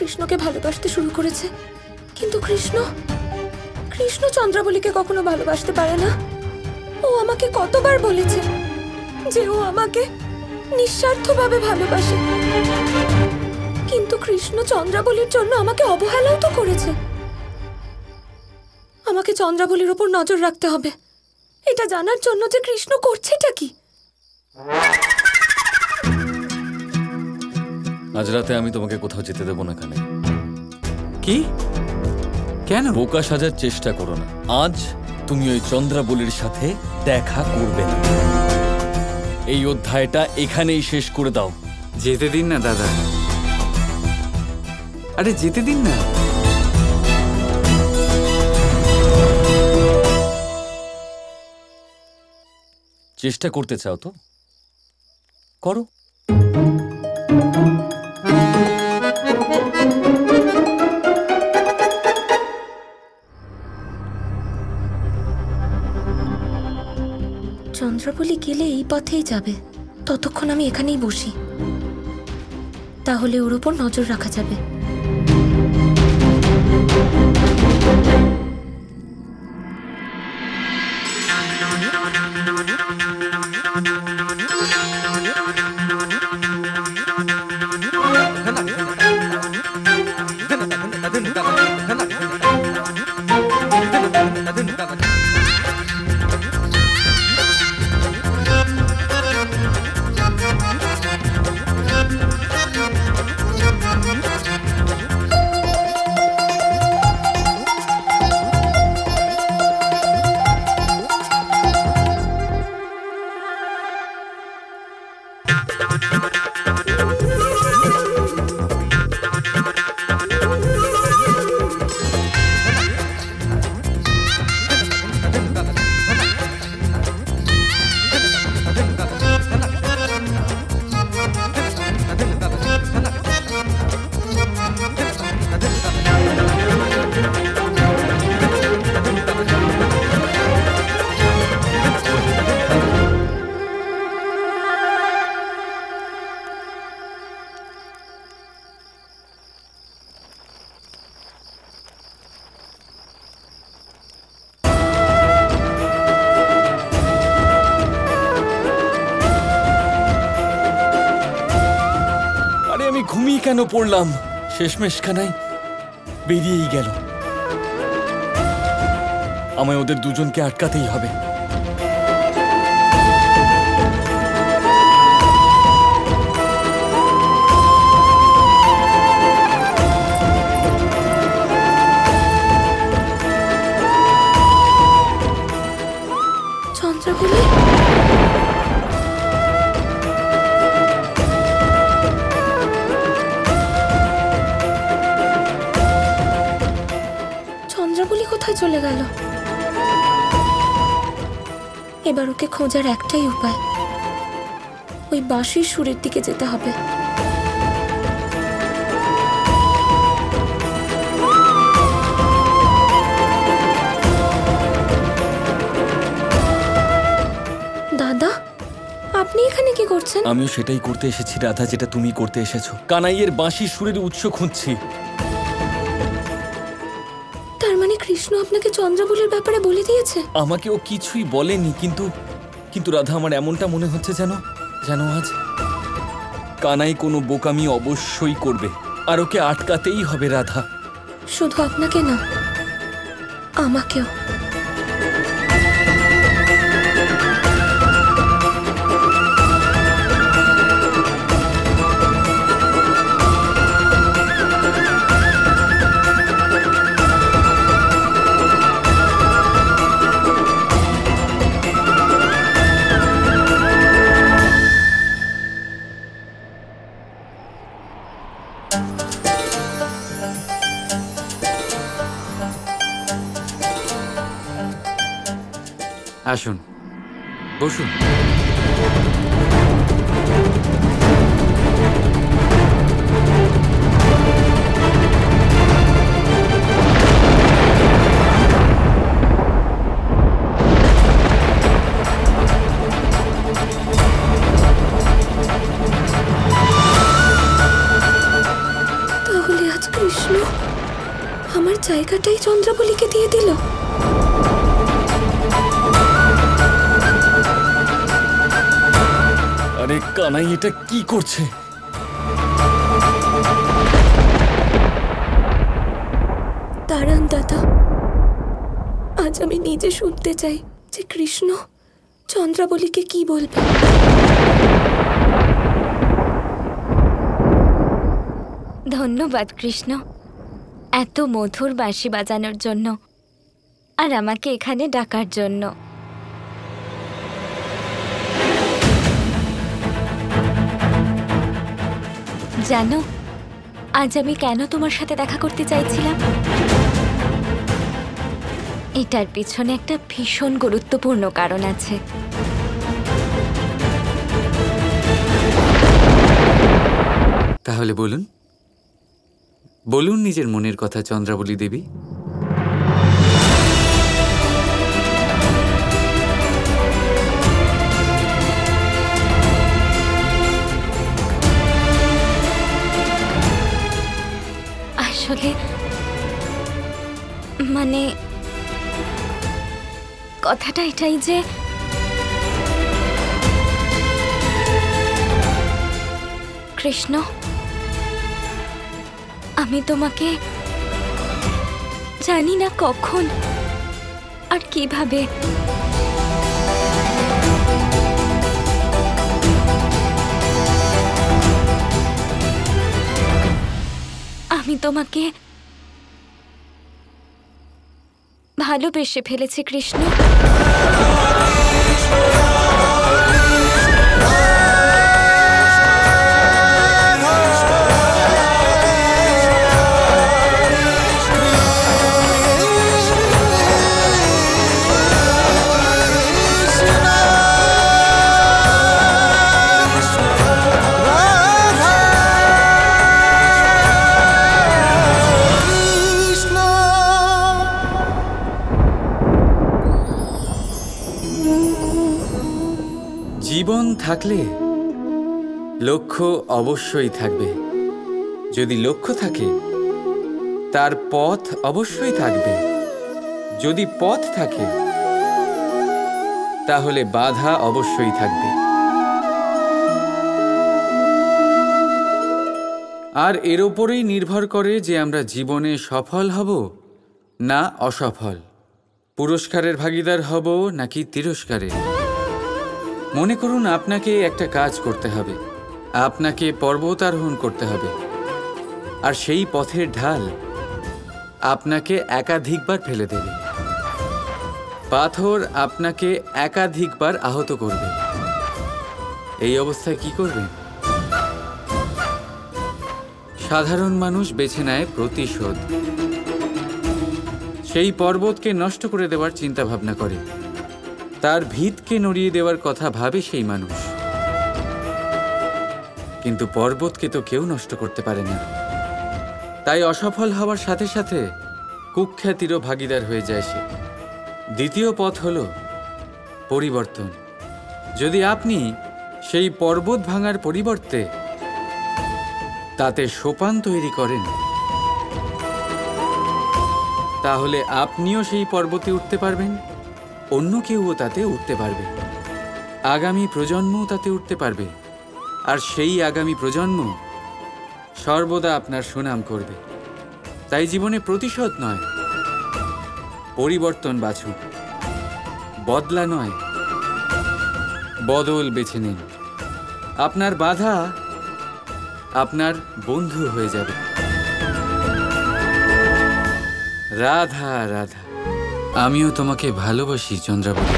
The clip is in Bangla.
কৃষ্ণকে ভালোবাসতে শুরু করেছে, কিন্তু কৃষ্ণ চন্দ্রাবলীকে কখনো ভালোবাসতে পারে না। ও আমাকে কতবার বলেছে যে ও আমাকে নিঃস্বার্থভাবে ভালোবাসে, কিন্তু কৃষ্ণ চন্দ্রাবলীর জন্য আমাকে অবহেলাও তো করেছে। আমাকে চন্দ্রাবলীর উপর নজর রাখতে হবে, এটা জানার জন্য যে কৃষ্ণ করছেটা কি। আজ রাতে আমি তোমাকে কোথাও যেতে দেবো না। কানে কি? কেন? বোকা সাজার চেষ্টা করো না। আজ তুমি ওই চন্দ্রাবলীর সাথে দেখা করবে না। এই অধ্যায়টা এখানেই শেষ করে দাও। যেতে দিন না দাদা, আরে যেতে দিন না। চেষ্টা করতে চাও তো করো। চন্দ্রাবলী গেলে এই পথেই যাবে, ততক্ষণ আমি এখানেই বসি, তাহলে ওর উপর নজর রাখা যাবে। ঘুমিয়ে কেন পড়লাম? শেষমেশ খানায় বেরিয়েই গেল। আমায় ওদের দুজনকে আটকাতেই হবে। চন্দ্রাবলী, চন্দ্রাবলী কোথায় চলে গেল? এবার ওকে খোঁজার একটাই উপায়, ওই বাঁশির সুরের দিকে যেতে হবে। দাদা, আপনি এখানে কি করছেন? আমিও সেটাই করতে এসেছি রাধা, যেটা তুমি করতে এসেছো। কানাইয়ের বাঁশির সুরের উৎস খুঁজছি। তার মানে কৃষ্ণ আপনাকে চন্দ্রাবলীর ব্যাপারে বলে দিয়েছে? আমাকে ও কিছুই বলেনি, কিন্তু রাধা আমার এমনটা মনে হচ্ছে যেন আজ কানাই কোনো বোকামি অবশ্যই করবে, আর ওকে আটকাতেই হবে রাধা। শুধু আপনাকে না, আমাকেও। আসুন, বসুন। তাহলে আজ সেটাই চন্দ্রাবলীকে দিয়ে দিল। আরে কানাই এটা কি করছে? দাঁড়ান দাদা, আজ আমি নিজে শুনতে চাই যে কৃষ্ণ চন্দ্রাবলীকে কি বলবে। ধন্যবাদ কৃষ্ণ, এত মধুর বাঁশি বাজানোর জন্য আর আমাকে এখানে ডাকার জন্য। জানো আজ আমি কেন তোমার সাথে দেখা করতে চাইছিলাম? এটার পিছনে একটা ভীষণ গুরুত্বপূর্ণ কারণ আছে। তাহলে বলুন বলুন নিজের মনের কথা চন্দ্রাবলী দেবী। আসলে মানে কথাটা এটাই যে কৃষ্ণ, আমি তোমাকে জানি না কখন আর কিভাবে আমি তোমাকে ভালোবেসে ফেলেছি কৃষ্ণ। জীবন থাকলে লক্ষ্য অবশ্যই থাকবে। যদি লক্ষ্য থাকে তার পথ অবশ্যই থাকবে। যদি পথ থাকে তাহলে বাধা অবশ্যই থাকবে। আর এর ওপরেই নির্ভর করে যে আমরা জীবনে সফল হব না অসফল, পুরস্কারের ভাগীদার হব নাকি তিরস্কারের। মনে করুন আপনাকে একটা কাজ করতে হবে, আপনাকে পর্বত আরোহণ করতে হবে, আর সেই পথের ঢাল আপনাকে একাধিকবার ফেলে দেবে। পাথর আপনাকে একাধিকবার আহত করবে। এই অবস্থায় কি করবেন? সাধারণ মানুষ বেছে নেয় প্রতিশোধ। সেই পর্বতকে নষ্ট করে দেওয়ার চিন্তা ভাবনা করে, তার ভিতকে নড়িয়ে দেওয়ার কথা ভাবে সেই মানুষ। কিন্তু পর্বতকে তো কেউ নষ্ট করতে পারে না। তাই অসফল হওয়ার সাথে সাথে কুখ্যাতিরও ভাগীদার হয়ে যায় সে। দ্বিতীয় পথ হল পরিবর্তন। যদি আপনি সেই পর্বত ভাঙার পরিবর্তে তাতে সোপান তৈরি করেন, তাহলে আপনিও সেই পর্বতে উঠতে পারবেন, অন্য কেউও তাতে উঠতে পারবে, আগামী প্রজন্মও তাতে উঠতে পারবে, আর সেই আগামী প্রজন্ম সর্বদা আপনার সুনাম করবে। তাই জীবনে প্রতিশোধ নয়, পরিবর্তন বাছুন। বদলা নয়, বদল বেছে নিন। আপনার বাধা আপনার বন্ধু হয়ে যাবে। রাধা রাধা। আমিও তোমাকে ভালোবাসি চন্দ্রাবতী।